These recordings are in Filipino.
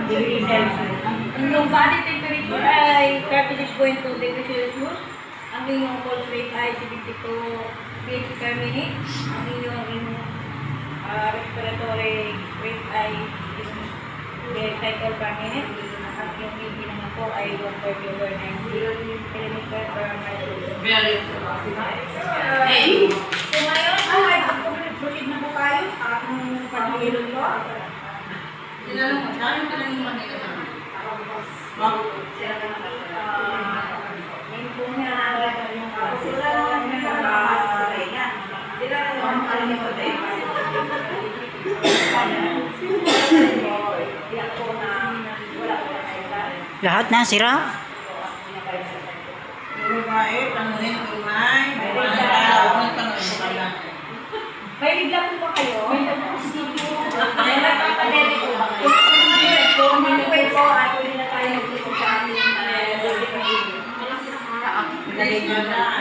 degrees Celsius. Ang body temperature ay 36.2 degrees Celsius. Ang inyong pulse rate ay 72 beats per minute. Ang inyong respiratory rate ay cycle per minute. At yung BP naman po ay 140 over 90 km per minute. Very So ngayon, proceed na po tayo ang paghihilot ko. tinanong mo, saan yung tinanong mo nila? Ngayon po nga, sila naman na nakakasabay na. Sila naman nakakasabay na. Lahat na sira? Babae, tanungin ko may May bigla po ba kayo? May nagpapadeli po ba kayo? Kung may po, ay pwede na tayo mag-isip sa amin.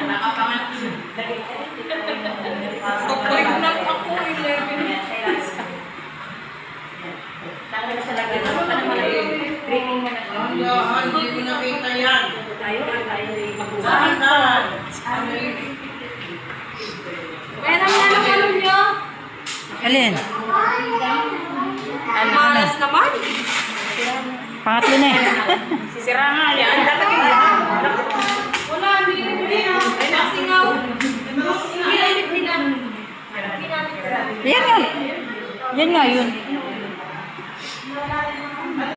nakapangat. Pagpag lang ako, 11 minutes. Tanggal sa lagay. Ano pa naman yung training mo na ito? Hindi ko nakita yan. Tayo mag-usap. Dahan-dahan. Kaya naman ang ano nyo? Alin? Malas naman. Pangatlo na eh. Sira nga yan. Dapat yung Wala, hindi na. Ay, nasingaw. Ginamit nila. Yan nga. Yan nga yun. Wala